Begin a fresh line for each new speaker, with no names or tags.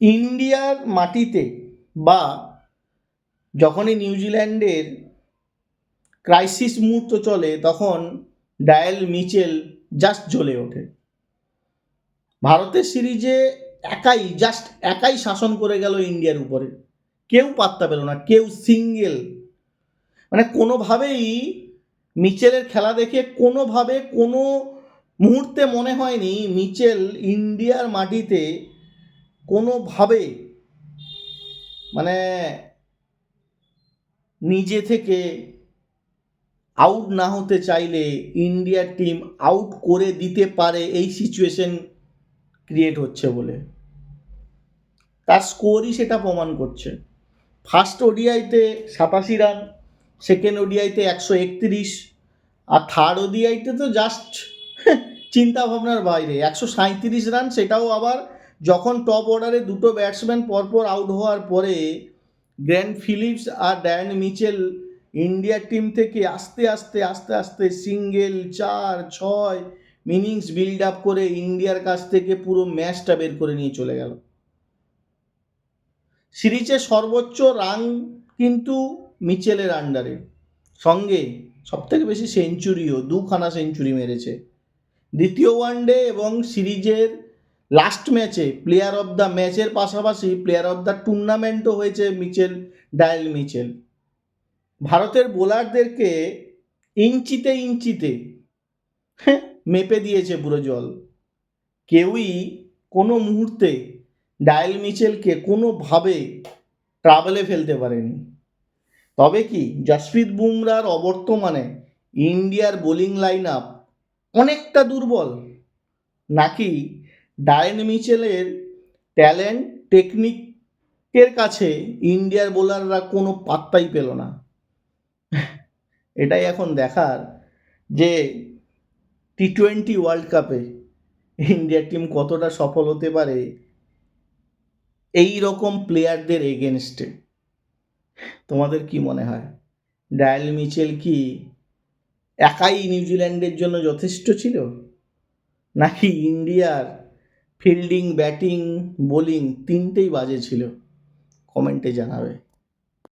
ইন্ডিয়ার মাটিতে বা যখনই নিউজিল্যান্ডের ক্রাইসিস মুহূর্ত চলে তখন ডায়েল মিচেল জাস্ট জ্বলে ওঠে। ভারতের সিরিজে একাই শাসন করে গেল ইন্ডিয়ার উপরে, কেউ পাত্তা পেল না, কেউ সিঙ্গেল, মানে কোনোভাবেই মিচেলের খেলা দেখে কোনোভাবে কোনো মুহূর্তে মনে হয়নি মিচেল ইন্ডিয়ার মাটিতে কোনোভাবে মানে নিজে থেকে আউট না হতে চাইলে ইন্ডিয়ার টিম আউট করে দিতে পারে এই সিচুয়েশন ক্রিয়েট হচ্ছে বলে। তার স্কোরই সেটা প্রমাণ করছে। ফার্স্ট ওডিআইতে 87 রান, সেকেন্ড ওডিআইতে 131, আর থার্ড ওডিআইতে তো জাস্ট চিন্তা ভাবনার বাইরে 137 রান, সেটাও আবার যখন টপ অর্ডারে দুটো ব্যাটসম্যান পরপর আউট হওয়ার পরে গ্র্যান্ট ফিলিপস আর ডায়ান মিচেল ইন্ডিয়ার টিম থেকে আস্তে আস্তে সিঙ্গেল 4-6 ইনিংস বিল্ড আপ করে ইন্ডিয়ার কাছ থেকে পুরো ম্যাচটা বের করে নিয়ে চলে গেল। সিরিজের সর্বোচ্চ রান কিন্তু মিচেলের আন্ডারে, সঙ্গে সবথেকে বেশি সেঞ্চুরিও, 2খানা সেঞ্চুরি মেরেছে। দ্বিতীয় ওয়ানডে এবং সিরিজের লাস্ট ম্যাচে প্লেয়ার অফ দ্য ম্যাচের পাশাপাশি প্লেয়ার অফ দ্য টুর্নামেন্টও হয়েছে ডায়েল মিচেল। ভারতের বোলারদেরকে ইঞ্চিতে মেপে দিয়েছে পুরো জল। কেউই কোনো মুহূর্তে ডায়েল মিচেলকে কোনোভাবে ট্রাভেলে ফেলতে পারেনি। তবে কি জসপ্রীত বুমরার অবর্তমানে ইন্ডিয়ার বোলিং লাইন আপ অনেকটা দুর্বল, নাকি ডায়েন মিচেলের ট্যালেন্ট টেকনিকের কাছে ইন্ডিয়ার বোলাররা কোনো পাত্তাই পেল না? এটাই এখন দেখার যে টি20 ওয়ার্ল্ড কাপে ইন্ডিয়ার টিম কতটা সফল হতে পারে এই রকম প্লেয়ারদের এগেনস্টে। তোমাদের কি মনে হয়, ডায়েল মিচেল কি একাই নিউজিল্যান্ডের জন্য যথেষ্ট ছিল, নাকি ইন্ডিয়ার ফিল্ডিং, ব্যাটিং, বোলিং তিনটেই বাজে ছিল? কমেন্টে জানাবে।